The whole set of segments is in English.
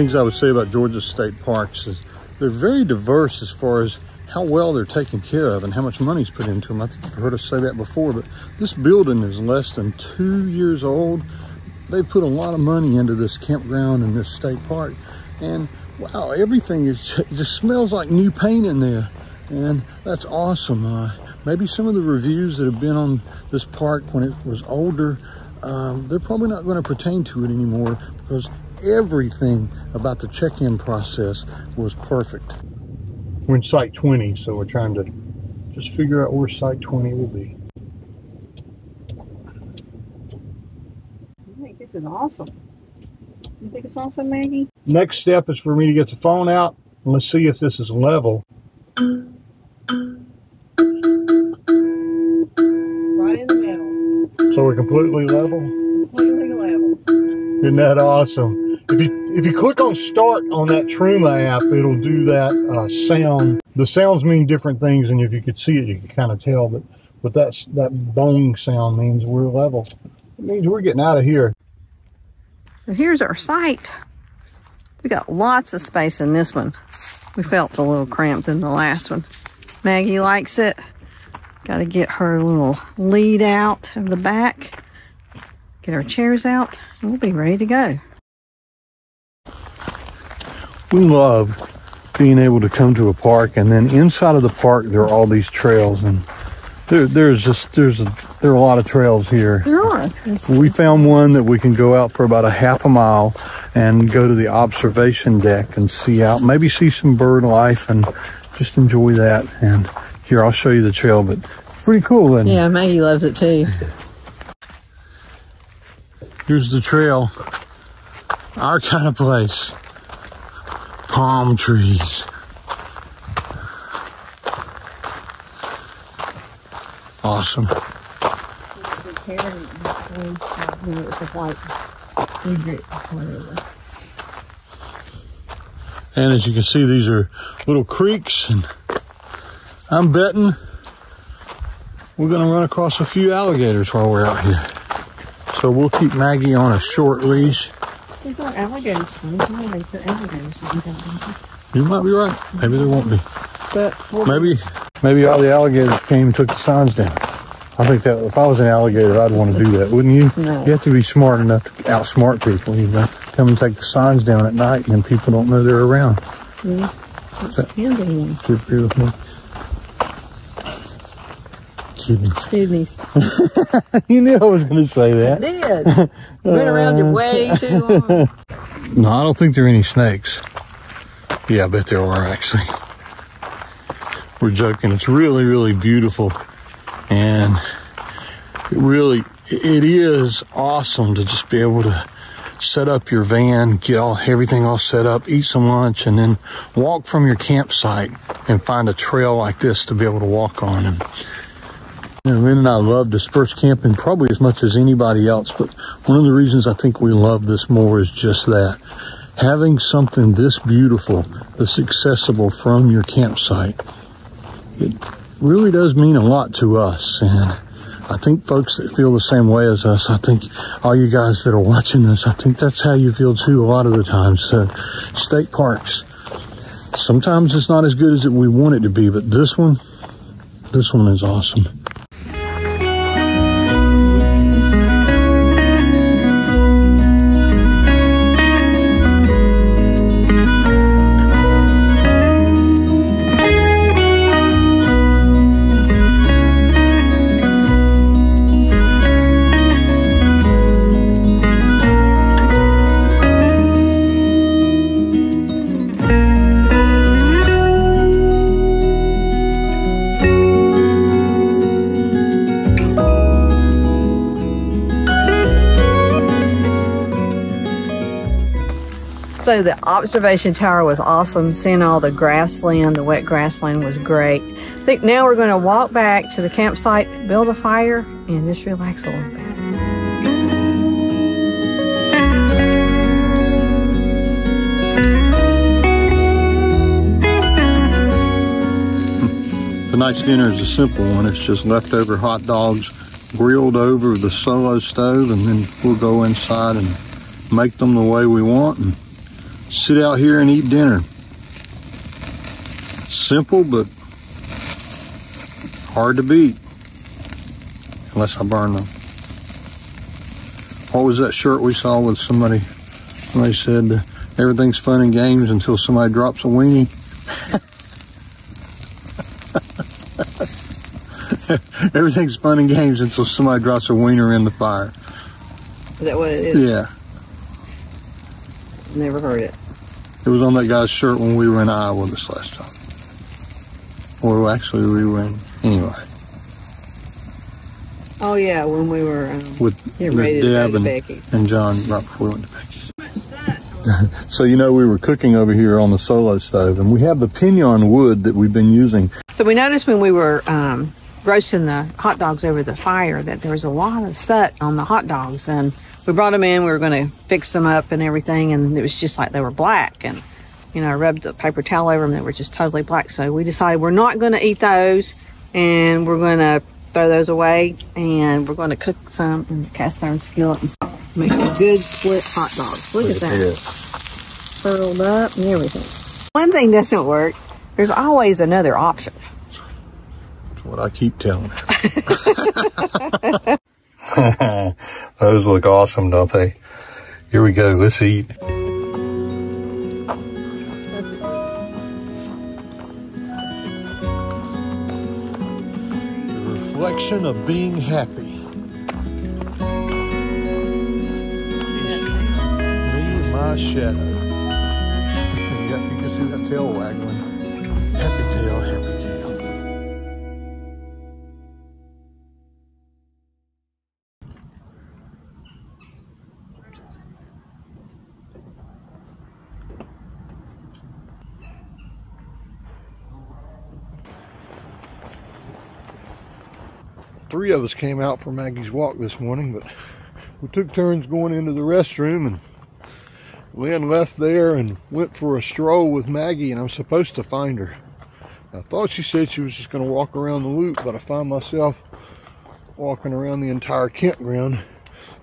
things I would say about Georgia state parks is they're very diverse as far as how well they're taken care of and how much money's put into them. I think you've heard us say that before, but this building is less than 2 years old. They put a lot of money into this campground and this state park. And wow, everything just smells like new paint in there. And that's awesome. Maybe some of the reviews that have been on this park when it was older, they're probably not going to pertain to it anymore because everything about the check-in process was perfect. We're in Site 20, so we're trying to just figure out where Site 20 will be. I think this is awesome. You think it's awesome, Maggie? Next step is for me to get the phone out and let's see if this is level. Right in the middle. So we're completely level? Completely level. Isn't that awesome? If you click on start on that Truma app, it'll do that sound. The sounds mean different things, and if you could see it, you could kind of tell. But that bong sound means we're level. It means we're getting out of here. So here's our site. We got lots of space in this one. We felt a little cramped in the last one. Maggie likes it. Got to get her little lead out of the back. Get our chairs out, and we'll be ready to go. We love being able to come to a park, and then inside of the park there are all these trails, and there are a lot of trails here. There are. We found one that we can go out for about a half a mile and go to the observation deck and see out, maybe see some bird life and just enjoy that. And here, I'll show you the trail, but it's pretty cool, isn't it? Yeah, Maggie loves it too. Here's the trail. Our kind of place. Palm trees. Awesome. And as you can see, these are little creeks, and I'm betting we're going to run across a few alligators while we're out here. So we'll keep Maggie on a short leash. There's no alligators. You might be right. Maybe there won't be. But maybe all the alligators came and took the signs down. I think that if I was an alligator, I'd want to do that, wouldn't you? No. You have to be smart enough to outsmart people. You know, come and take the signs down at night, and then people don't know they're around. Yeah. Do you agree with me? Kidneys. You knew I was going to say that. I did. You went around you way too long. No, I don't think there are any snakes. Yeah, I bet there are, actually. We're joking. It's really, really beautiful. And it is awesome to just be able to set up your van, get everything all set up, eat some lunch, and then walk from your campsite and find a trail like this to be able to walk on. And Lynn and I love dispersed camping probably as much as anybody else, but one of the reasons I think we love this more is just that. Having something this beautiful, this accessible from your campsite, it really does mean a lot to us. And I think folks that feel the same way as us, I think all you guys that are watching this, I think that's how you feel too a lot of the times. So state parks, sometimes it's not as good as we want it to be, but this one is awesome. So the observation tower was awesome. Seeing all the grassland, the wet grassland was great. I think now we're going to walk back to the campsite, build a fire, and just relax a little bit. Tonight's dinner is a simple one. It's just leftover hot dogs grilled over the solo stove, and then we'll go inside and make them the way we want and sit out here and eat dinner. Simple, but hard to beat. Unless I burn them. What was that shirt we saw with somebody? Somebody said, everything's fun and games until somebody drops a weenie. Everything's fun and games until somebody drops a wiener in the fire. Is that what it is? Yeah. Never heard it. It was on that guy's shirt when we were in Iowa this last time. Or actually we were in, anyway. Oh yeah, when we were with Deb and John right before we went to Becky's. So you know we were cooking over here on the solo stove, and we have the pinon wood that we've been using. So we noticed when we were roasting the hot dogs over the fire that there was a lot of soot on the hot dogs, and we brought them in. We were going to fix them up and everything, and it was just like they were black. And you know, I rubbed the paper towel over them; they were just totally black. So we decided we're not going to eat those, and we're going to throw those away, and we're going to cook some in the cast iron skillet and make a good split hot dogs. Look at that. Curled up and everything. One thing doesn't work, there's always another option. That's what I keep telling her. Those look awesome, don't they? Here we go, let's eat. The reflection of being happy. Me and my shadow. You can see that tail waggling. Happy tail, happy tail. Three of us came out for Maggie's walk this morning, but we took turns going into the restroom, and Lynn left there and went for a stroll with Maggie, and I'm supposed to find her. I thought she said she was just going to walk around the loop, but I find myself walking around the entire campground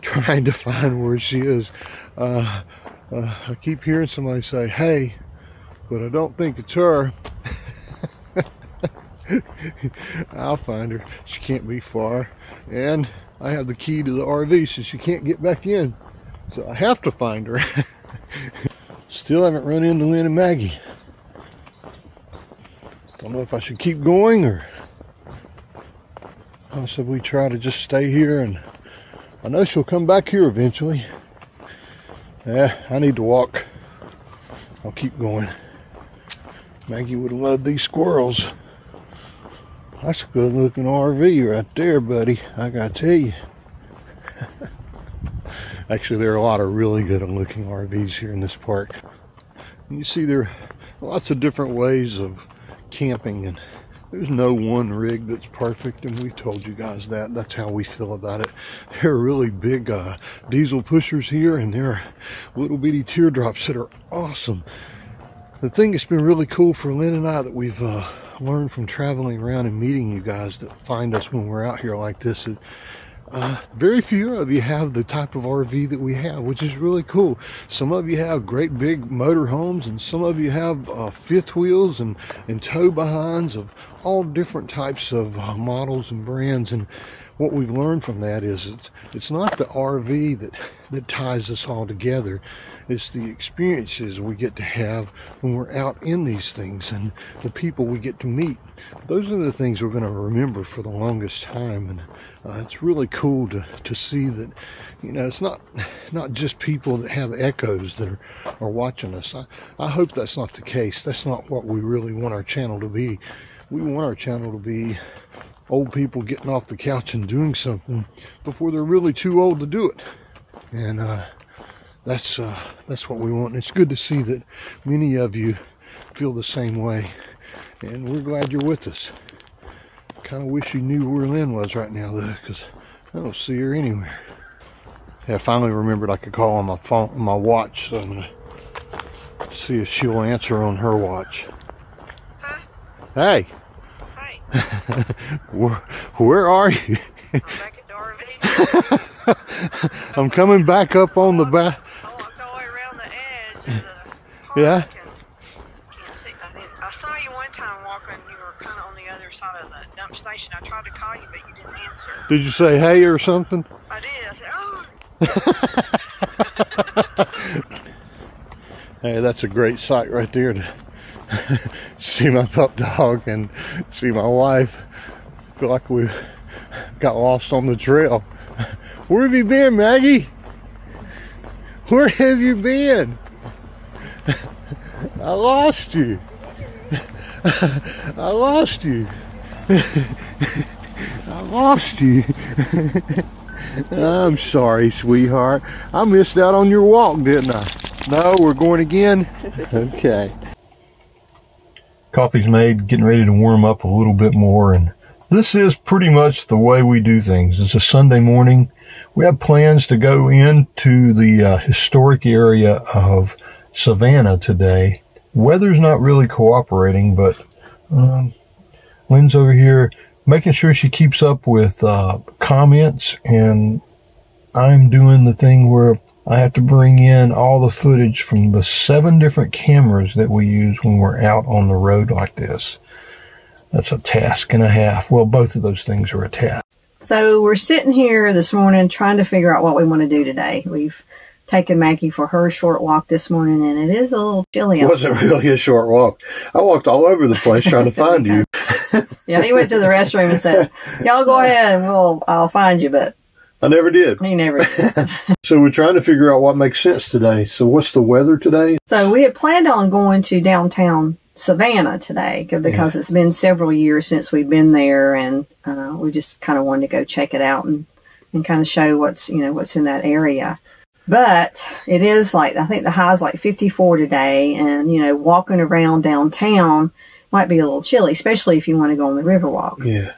trying to find where she is. I keep hearing somebody say, hey, but I don't think it's her. I'll find her. She can't be far, and I have the key to the RV, so she can't get back in, so I have to find her. Still haven't run into Lynn and Maggie. Don't know if I should keep going, or should we try to just stay here, and I know she'll come back here eventually. Yeah, I need to walk. I'll keep going. Maggie would have loved these squirrels. That's a good looking RV right there, buddy. I gotta tell you. Actually, there are a lot of really good looking RVs here in this park. And you see there are lots of different ways of camping, and there's no one rig that's perfect, and we told you guys that. That's how we feel about it. There are really big diesel pushers here, and there are little bitty teardrops that are awesome. The thing that's been really cool for Lynn and I that we've learned from traveling around and meeting you guys that find us when we're out here like this is very few of you have the type of RV that we have, which is really cool. Some of you have great big motor homes, and some of you have fifth wheels and tow behinds of all different types of models and brands. And what we've learned from that is it's not the RV that ties us all together. It's the experiences we get to have when we're out in these things, and the people we get to meet. Those are the things we're going to remember for the longest time. And it's really cool to see that, you know, it's not just people that have Echoes that are watching us. I hope that's not the case. That's not what we really want our channel to be. We want our channel to be old people getting off the couch and doing something before they're really too old to do it. And that's what we want. And it's good to see that many of you feel the same way, and we're glad you're with us. Kind of wish you knew where Lynn was right now, though, because I don't see her anywhere. Yeah, I finally remembered I could call on my phone, my watch, so I'm gonna see if she'll answer on her watch. Huh? Hey. Hi. Where are you? I'm back at the RV. I'm coming back up on the back. I walked all the way around the edge. park. Yeah? Can't see. I saw you one time walking. You were kind of on the other side of the dump station. I tried to call you, but you didn't answer. Did you say hey or something? I did. I said, oh. Hey, that's a great sight right there to see my pup dog and see my wife. I feel like we got lost on the trail. Where have you been, Maggie? Where have you been? I lost you. I lost you. I lost you. I'm sorry, sweetheart. I missed out on your walk, didn't I? No, we're going again? Okay. Coffee's made, getting ready to warm up a little bit more, and this is pretty much the way we do things. It's a Sunday morning. We have plans to go into the historic area of Savannah today. Weather's not really cooperating, but Lynn's over here making sure she keeps up with comments, and I'm doing the thing where I have to bring in all the footage from the 7 different cameras that we use when we're out on the road like this. That's a task and a half. Well, both of those things are a task. So we're sitting here this morning trying to figure out what we want to do today. We've taken Maggie for her short walk this morning, and it is a little chilly. It wasn't really a short walk. I walked all over the place trying to find you. Yeah, he went to the restroom and said, y'all go ahead and I'll find you, but I never did. he never did. So we're trying to figure out what makes sense today. So what's the weather today? So we had planned on going to downtown Savannah today because it's been several years since we've been there, and we just kind of wanted to go check it out and kind of show what's in that area. But it is like, I think the high is like 54 today, and walking around downtown might be a little chilly, especially if you want to go on the Riverwalk. Yeah.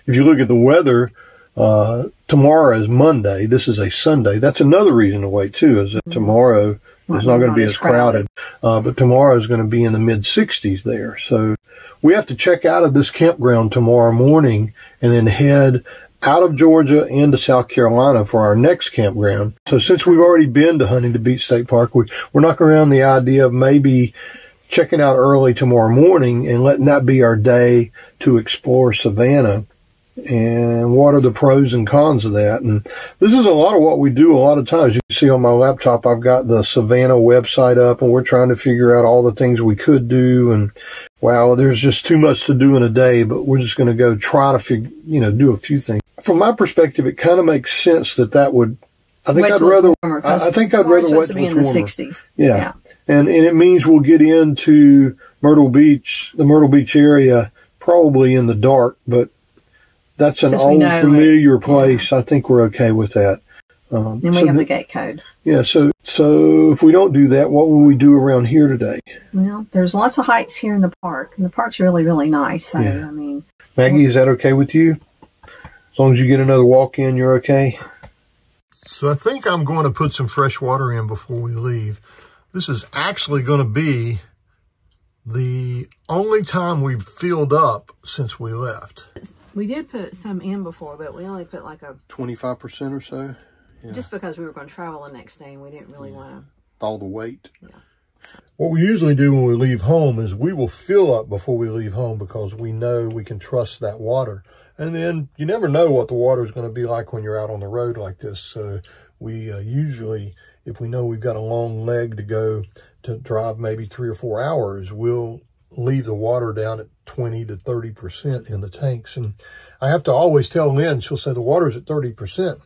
If you look at the weather, tomorrow is Monday. This is a Sunday. That's another reason to wait too, is that tomorrow it's not going to be as crowded. But tomorrow is going to be in the mid-60s there. So we have to check out of this campground tomorrow morning and then head out of Georgia into South Carolina for our next campground. So since we've already been to Huntington Beach State Park, we're knocking around the idea of maybe checking out early tomorrow morning and letting that be our day to explore Savannah. And what are the pros and cons of that? And this is a lot of what we do a lot of times. You can see on my laptop, I've got the Savannah website up, and we're trying to figure out all the things we could do. And wow, there's just too much to do in a day, but we're just going to go try to do a few things. From my perspective, it kind of makes sense that would, I think I'd rather wait till it's warmer. 60s. Yeah. And it means we'll get into Myrtle Beach, the Myrtle Beach area, probably in the dark, but that's an old familiar place. I think we're okay with that. And we have the gate code. Yeah, so if we don't do that, what will we do around here today? Well, there's lots of hikes here in the park, and the park's really, really nice. So, yeah. Maggie, is that okay with you? As long as you get another walk in, you're okay? So I think I'm going to put some fresh water in before we leave. This is actually going to be the only time we've filled up since we left. We did put some in before, but we only put like a 25% or so. Yeah. Just because we were going to travel the next day and we didn't really want to. All the weight. Yeah. What we usually do when we leave home is we will fill up before we leave home because we know we can trust that water. And then you never know what the water is going to be like when you're out on the road like this. So we usually, if we know we've got a long leg to go to drive maybe 3 or 4 hours, we'll leave the water down at 20 to 30% in the tanks. And I have to always tell Lynn, she'll say the water's at 30%.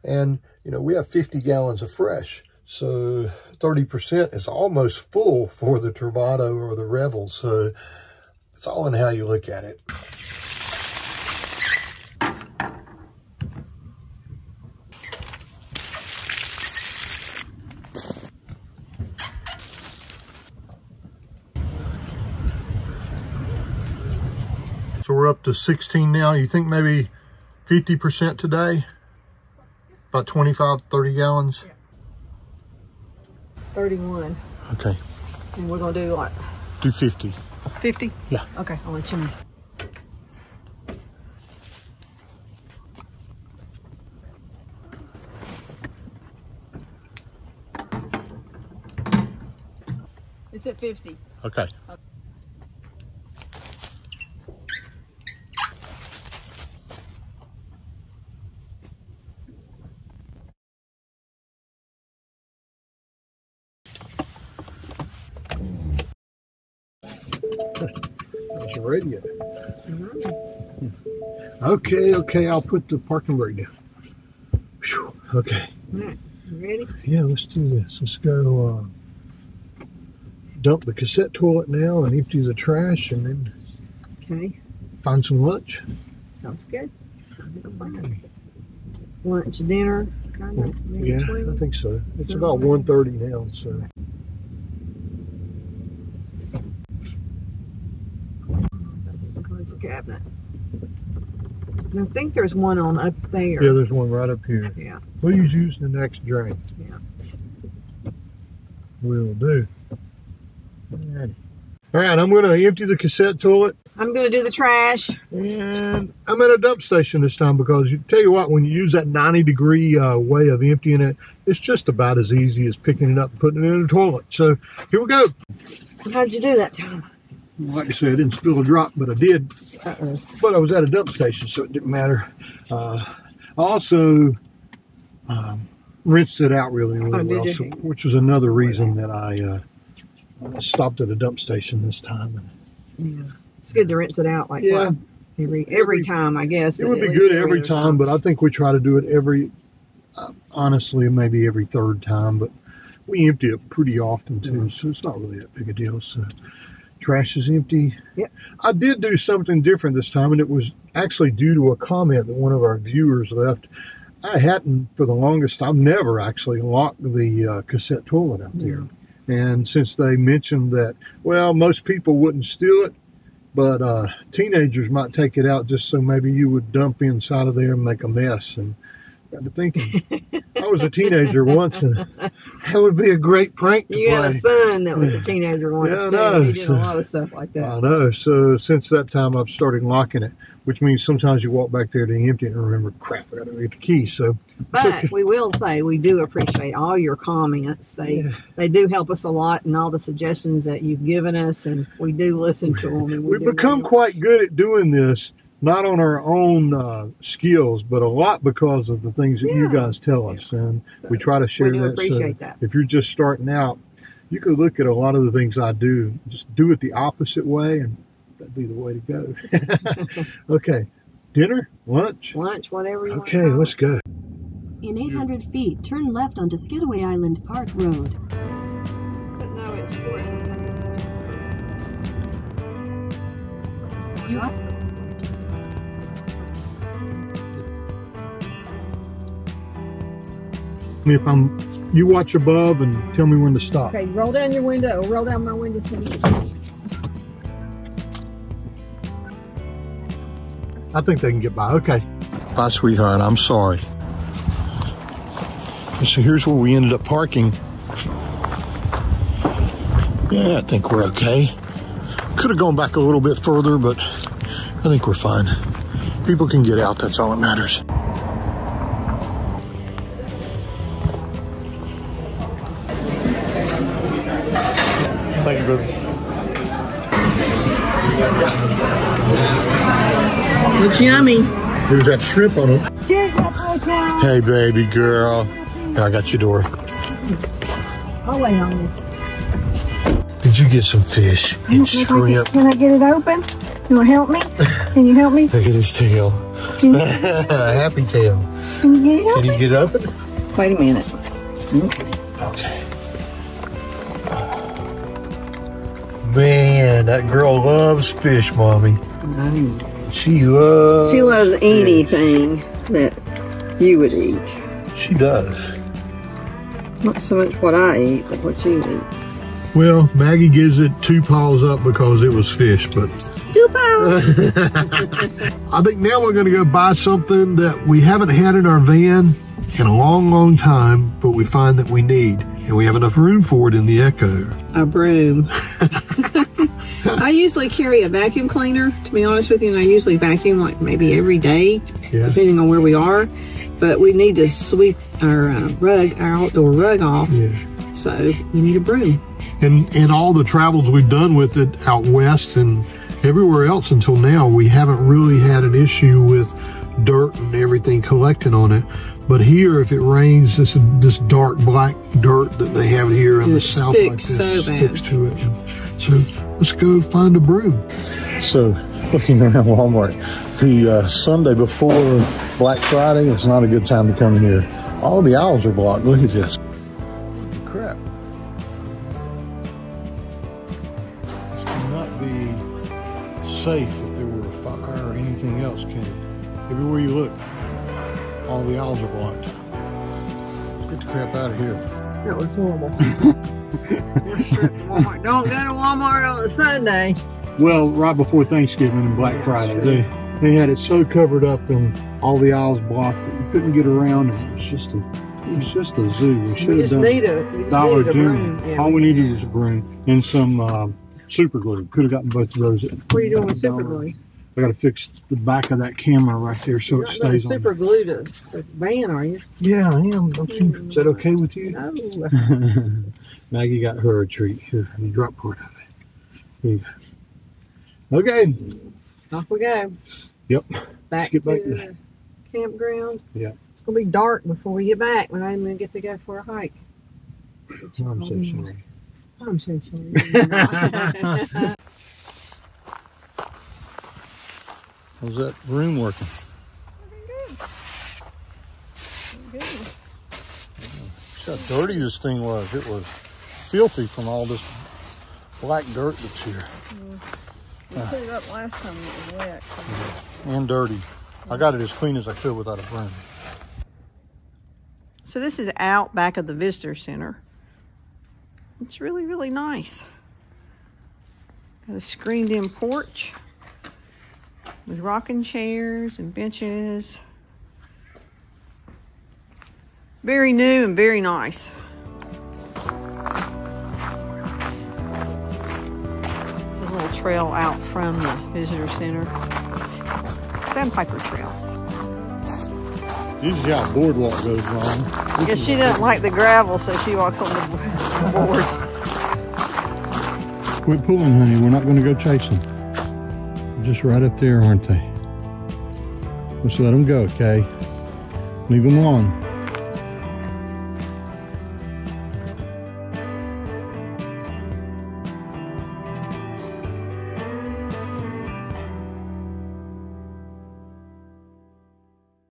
And, we have 50 gallons of fresh. So 30% is almost full for the Turbado or the Revel. So it's all in how you look at it. So we're up to 16 now. You think maybe 50% today? About 25, 30 gallons? Yeah. 31. Okay. And we're going to do what? Do 50. 50? Yeah. Okay, I'll let you know. It's at 50. Okay. There's your radio. Okay, I'll put the parking brake down. Whew. Okay. All right, you ready? Yeah, let's do this. Let's go dump the cassette toilet now and empty the trash and then find some lunch. Sounds good. Lunch, dinner, kind of. Yeah, I think so. It's about 1:30 now, so. Close the cabinet. I think there's one on up there. Yeah, there's one right up here. Yeah. We'll use the next drain. Yeah. Will do. All right, I'm going to empty the cassette toilet. I'm going to do the trash. And I'm at a dump station this time because you tell you what, when you use that 90-degree way of emptying it, it's just about as easy as picking it up and putting it in the toilet. So here we go. How'd you do that, Tom? Like I said, I didn't spill a drop, but I did. Uh-oh. But I was at a dump station, so it didn't matter. I also rinsed it out really well, so, which was another reason that I stopped at a dump station this time. Yeah. It's good to rinse it out like what? Every time, I guess. It would be good every time, but I think we try to do it every, honestly, maybe every third time, but we empty it pretty often too, so it's not really that big a deal. So trash is empty. Yep. I did do something different this time, and it was actually due to a comment that one of our viewers left. I hadn't, for the longest time, never actually locked the cassette toilet out there. And since they mentioned that, well, most people wouldn't steal it, but teenagers might take it out just so maybe you would dump inside of there and make a mess. And got to thinking, I was a teenager once, and that would be a great prank to play. You had a son that was a teenager once, too. He did a lot of stuff like that. I know. So since that time, I've started locking it, which means sometimes you walk back there to empty it and remember, crap, I got to get the key. So, but we will say we do appreciate all your comments. They do help us a lot, and all the suggestions that you've given us, and we do listen to them. And we've become quite good at doing this, not on our own skills, but a lot because of the things that you guys tell us, and so we try to share that. Appreciate that. If you're just starting out, you could look at a lot of the things I do, just do it the opposite way, and that'd be the way to go. Okay, dinner, lunch, whatever you want. Okay, let's go. In 800 feet, turn left onto Skidaway Island Park Road. So, no, it's 40. You are. If you watch above and tell me when to stop. Okay, roll down your window. Roll down my window. I think they can get by. Okay. Bye, sweetheart. I'm sorry. So here's where we ended up parking. Yeah, I think we're okay. Could have gone back a little bit further, but I think we're fine. People can get out. That's all that matters. Thank you, brother. Looks yummy. There's that shrimp on it. Hey, baby girl. Here, I got your door. I'll wait on this. Did you get some fish and shrimp? Can I get it open? You want to help me? Can you help me? Look at his tail. Happy tail. Can you get it open? Can you get it open? Wait a minute. Okay. Man, that girl loves fish, Mommy. She loves anything that you would eat. She does. Not so much what I eat, but what you eat. Well, Maggie gives it 2 paws up because it was fish, but 2 paws. I think now we're going to go buy something that we haven't had in our van in a long, long time, but we find that we need, and we have enough room for it in the Ekko. A broom. I usually carry a vacuum cleaner, to be honest with you, and I usually vacuum like maybe every day, depending on where we are. But we need to sweep our outdoor rug off, so we need a broom. And all the travels we've done with it out west and everywhere else until now, we haven't really had an issue with dirt and everything collecting on it. But here, if it rains, this dark black dirt that they have here in the south like this sticks to it. And so let's go find a broom. So looking around Walmart, the Sunday before Black Friday, it's not a good time to come here. All the aisles are blocked. Look at this. Crap. This would not be safe if there were a fire or anything else, Kenny. Everywhere you look, all the aisles are blocked. Let's get the crap out of here. That was horrible. We're stripped to Walmart. Don't go to Walmart on a Sunday. Well, right before Thanksgiving and Black Friday, they had it so covered up and all the aisles blocked that you couldn't get around. It was just a zoo. We should have done Dollar General. Yeah, all we needed was a broom and some super glue. Could have gotten both of those. What are you doing with super glue? I got to fix the back of that camera right there so it stays on. Super glue to the van, are you? Yeah, I am. Is that okay with you? No. Maggie got her a treat. Here, you drop part of it. Here you go. Okay. Off we go. Yep. Back to the campground. Yeah. It's going to be dark before we get back. We're not even going to get to go for a hike. I'm so sorry. I'm so sorry. How's that broom working? Good. Good. See how dirty this thing was. It was filthy from all this black dirt that's here. We put it up last time and it was wet. And dirty. I got it as clean as I could without a broom. So this is out back of the visitor center. It's really, really nice. Got a screened in porch with rocking chairs and benches. Very new and very nice. There's a little trail out from the visitor center. Sandpiper Trail. Usually how a boardwalk goes wrong. I guess she doesn't like the gravel, so she walks on the boards. Quit pulling, honey. We're not going to go chasing. Just right up there, aren't they? Let's let them go, okay? Leave them alone.